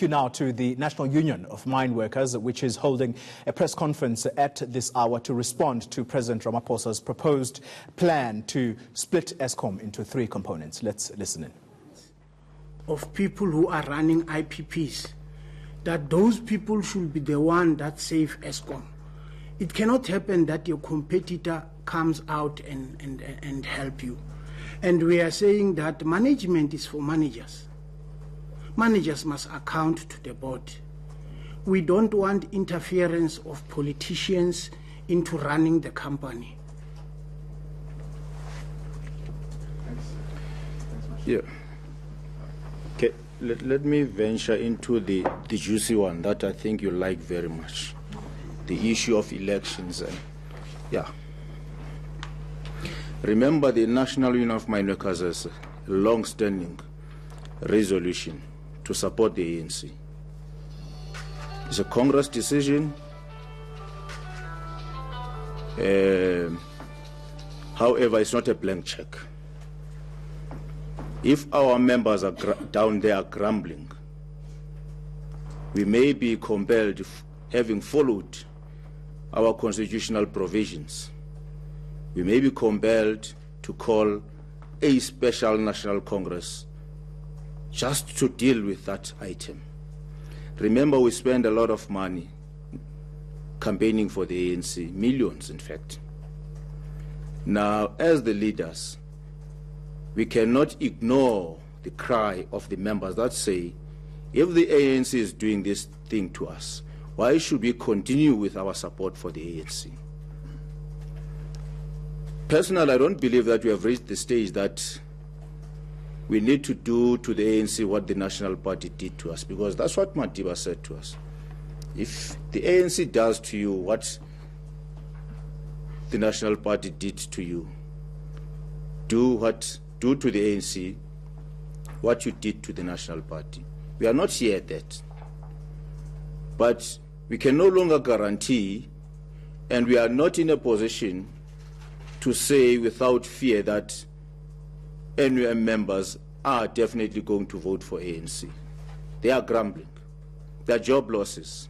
You now to the National Union of Mineworkers, which is holding a press conference at this hour to respond to President Ramaphosa's proposed plan to split Eskom into three components. Let's listen in. Of people who are running IPPs, that those people should be the one that save Eskom. It cannot happen that your competitor comes out and help you. And we are saying that management is for managers. Managers must account to the board. We don't want interference of politicians into running the company. Yeah. Okay. Let me venture into the juicy one that I think you like very much. The issue of elections. Yeah. Remember, the National Union of Mineworkers has a long-standing resolution to support the ANC. It's a Congress decision. However, it's not a blank check. If our members are down there grumbling, we may be compelled, having followed our constitutional provisions, we may be compelled to call a special National Congress just to deal with that item. Remember, we spend a lot of money campaigning for the ANC, millions in fact. Now, as the leaders, we cannot ignore the cry of the members that say, if the ANC is doing this thing to us, why should we continue with our support for the ANC? Personally, I don't believe that we have reached the stage that we need to do to the ANC what the National Party did to us, because that's what Madiba said to us. If the ANC does to you what the National Party did to you, do to the ANC what you did to the National Party. We are not here at that. But we can no longer guarantee, and we are not in a position to say without fear that NUM members are definitely going to vote for ANC. They are grumbling. There are job losses.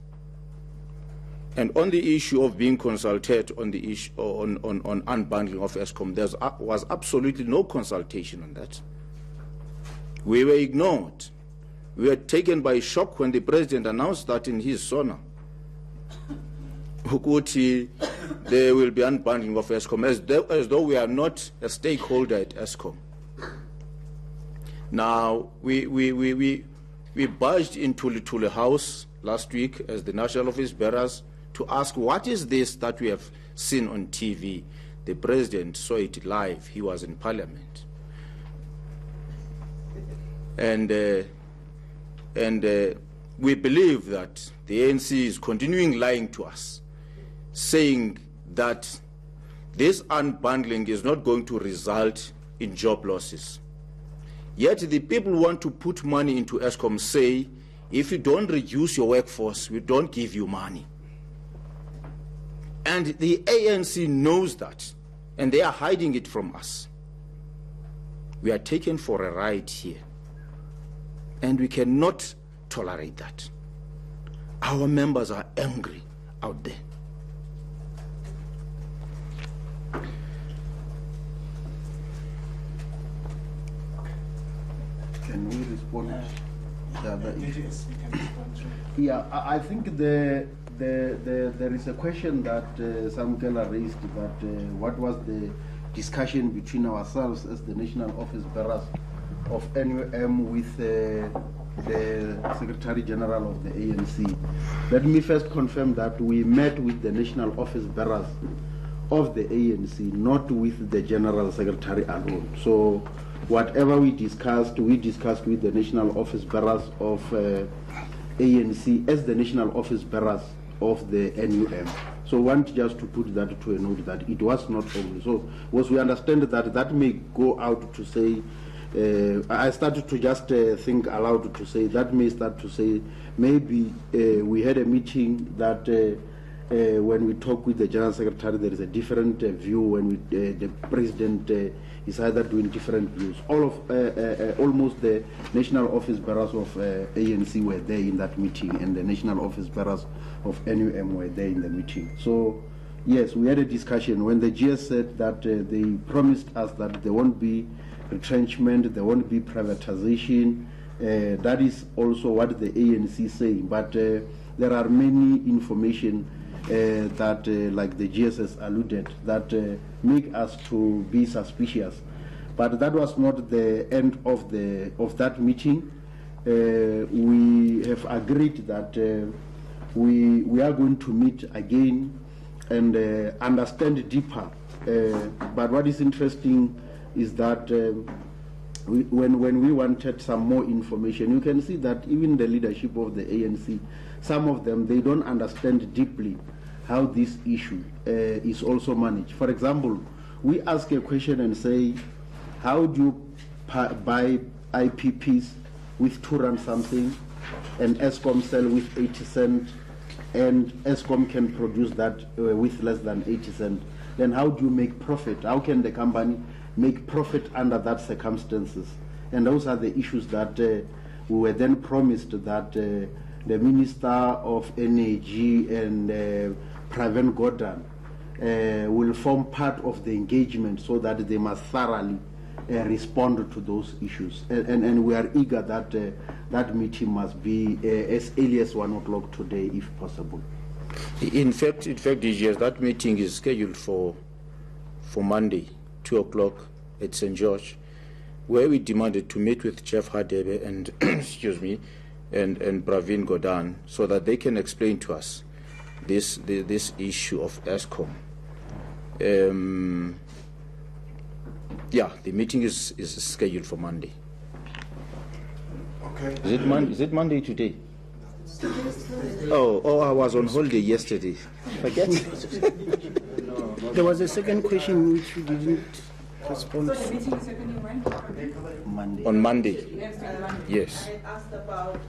And on the issue of being consulted on the issue on unbundling of Eskom, there was absolutely no consultation on that. We were ignored. We were taken by shock when the president announced that in his SONA. There will be unbundling of Eskom, as though we are not a stakeholder at Eskom. Now, we barged into Litule House last week as the National Office Bearers to ask, what is this that we have seen on TV? The president saw it live. He was in Parliament. And we believe that the ANC is continuing lying to us, saying that this unbundling is not going to result in job losses. Yet the people who want to put money into Eskom say, if you don't reduce your workforce, we don't give you money. And the ANC knows that, and they are hiding it from us. We are taken for a ride here, and we cannot tolerate that. Our members are angry out there. Can we respond? Yeah, I think there is a question that Samkela raised, but what was the discussion between ourselves as the National Office Bearers of NUM with the Secretary General of the ANC? Let me first confirm that we met with the National Office Bearers of the ANC, not with the General Secretary alone. So whatever we discussed with the National Office Bearers of ANC as the National Office Bearers of the NUM. So I want just to put that to a note that it was not only. So once we understand that may go out to say, I started to just think aloud to say, that may start to say, maybe we had a meeting that When we talk with the General Secretary, there is a different view. When the President is either doing different views. Almost the National Office Bearers of ANC were there in that meeting, and the National Office Bearers of NUM were there in the meeting. So, yes, we had a discussion when the GS said that they promised us that there won't be retrenchment, there won't be privatization. That is also what the ANC is saying. But there are many information that, like the GSS alluded, that make us to be suspicious. But that was not the end of that meeting. We have agreed that we are going to meet again and understand deeper. But what is interesting is that when we wanted some more information, you can see that even the leadership of the ANC, some of them, they don't understand deeply how this issue is also managed. For example, we ask a question and say, how do you buy IPPs with 2 rand something and Eskom sell with 80 cents and Eskom can produce that with less than 80 cents? Then how do you make profit? How can the company make profit under that circumstances? And those are the issues that we were then promised that the Minister of Energy and President Gordhan will form part of the engagement so that they must thoroughly respond to those issues. And we are eager that that meeting must be as early as 1 o'clock today, if possible. In fact, DGS, that meeting is scheduled for Monday, 2 o'clock at St. George, where we demanded to meet with Jeff Hadebe and excuse me, and Pravin Gordhan, so that they can explain to us this issue of Eskom. Yeah, the meeting is scheduled for Monday. Okay. Is it Monday today? Oh, I was on holiday yesterday. Forget. There was a second question which we didn't respond So to. the meeting is happening when? Monday. On Monday. Yes. I had asked about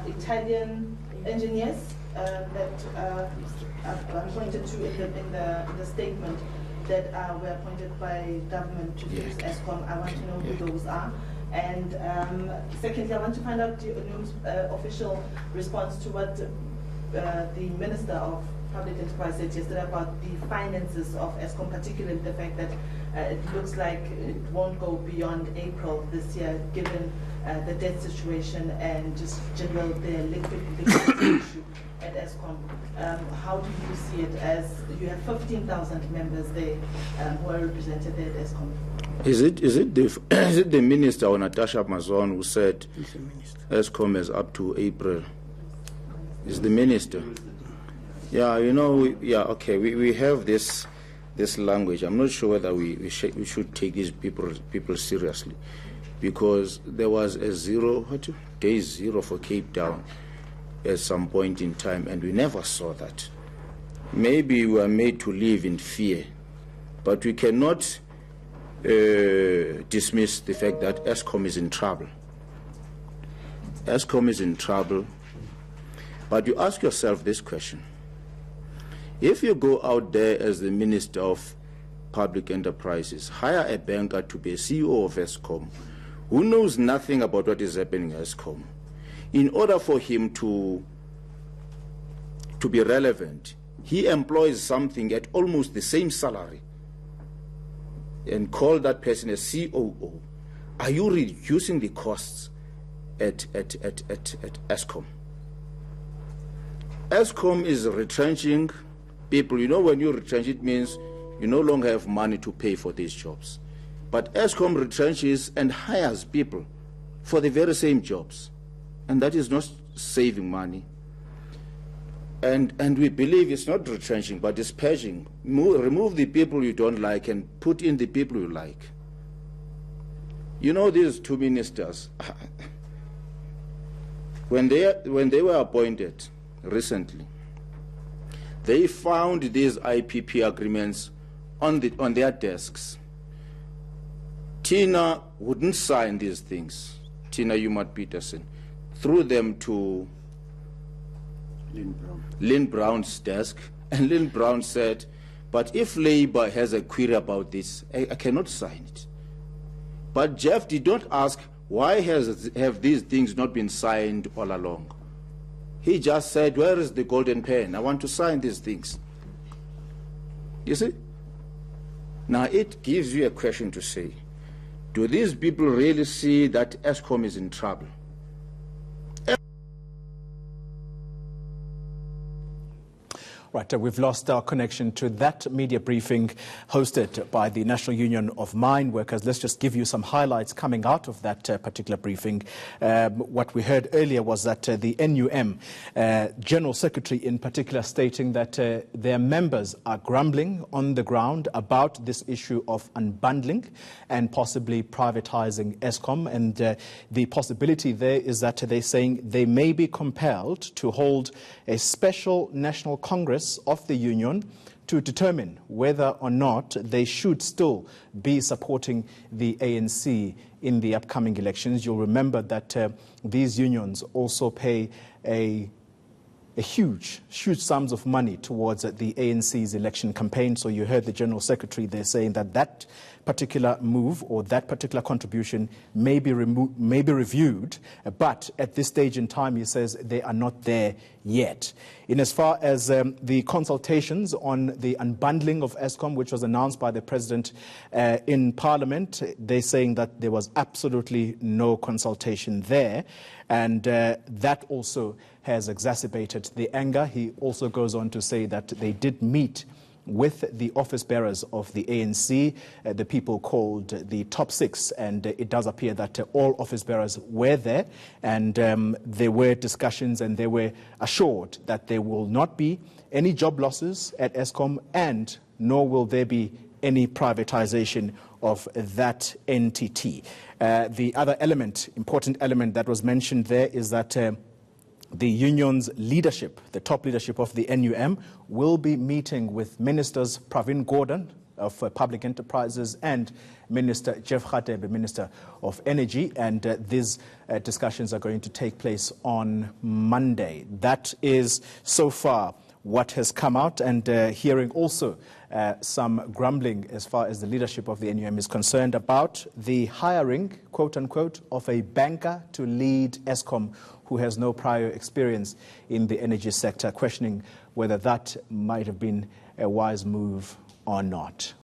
the Italian engineers that are pointed to in the statement that were appointed by government to fix Eskom. I want to know who those are. And secondly, I want to find out UNUM's official response to what the Minister of Public Enterprise said yesterday about the finances of Eskom, particularly the fact that it looks like it won't go beyond April this year, given the debt situation and just general the liquidity issue at Eskom. How do you see it, as you have 15,000 members there who are represented there at Eskom? Is it the minister or Natasha Mazon who said Eskom is up to April? Is the minister? Yeah, you know, okay. We have this language. I'm not sure whether we should take these people seriously, because there was a day zero for Cape Town at some point in time, and we never saw that. Maybe we are made to live in fear, but we cannot dismiss the fact that Eskom is in trouble. Eskom is in trouble, but you ask yourself this question. If you go out there as the Minister of Public Enterprises, hire a banker to be a CEO of Eskom, who knows nothing about what is happening at Eskom, in order for him to be relevant, he employs something at almost the same salary and call that person a COO. Are you reducing the costs at Eskom? Eskom is retrenching people. You know, when you retrench, it means you no longer have money to pay for these jobs. But Eskom retrenches and hires people for the very same jobs. And that is not saving money. And we believe it's not retrenching, but it's purging. Remove the people you don't like and put in the people you like. You know, these two ministers, when they were appointed recently, they found these IPP agreements on their desks. Tina wouldn't sign these things. Tina Umat Peterson threw them to Lynn Brown's desk, and Lynn Brown said, but if Labour has a query about this, I cannot sign it. But Jeff did not ask, why have these things not been signed all along? He just said, where is the golden pen? I want to sign these things. You see? Now it gives you a question to say, do these people really see that Eskom is in trouble? Right, we've lost our connection to that media briefing hosted by the National Union of Mineworkers. Let's just give you some highlights coming out of that particular briefing. What we heard earlier was that the NUM General Secretary in particular stating that their members are grumbling on the ground about this issue of unbundling and possibly privatizing Eskom. And the possibility there is that they're saying they may be compelled to hold a special National Congress of the union to determine whether or not they should still be supporting the ANC in the upcoming elections. You'll remember that these unions also pay a huge sums of money towards the ANC's election campaign. So you heard the General Secretary there saying that that particular move or that particular contribution may be reviewed, but at this stage in time, he says they are not there yet. In as far as the consultations on the unbundling of Eskom, which was announced by the President in Parliament, they're saying that there was absolutely no consultation there, and that also has exacerbated the anger. He also goes on to say that they did meet with the office bearers of the ANC, the people called the Top Six, and it does appear that all office bearers were there, and there were discussions, and they were assured that there will not be any job losses at Eskom, and nor will there be any privatization of that entity. The other element, important element that was mentioned there is that the union's leadership, the top leadership of the NUM, will be meeting with Ministers Pravin Gordhan of Public Enterprises and Minister Jeff Radebe, Minister of Energy, and these discussions are going to take place on Monday. That is so far what has come out, and hearing also some grumbling as far as the leadership of the NUM is concerned about the hiring, quote-unquote, of a banker to lead Eskom who has no prior experience in the energy sector, questioning whether that might have been a wise move or not.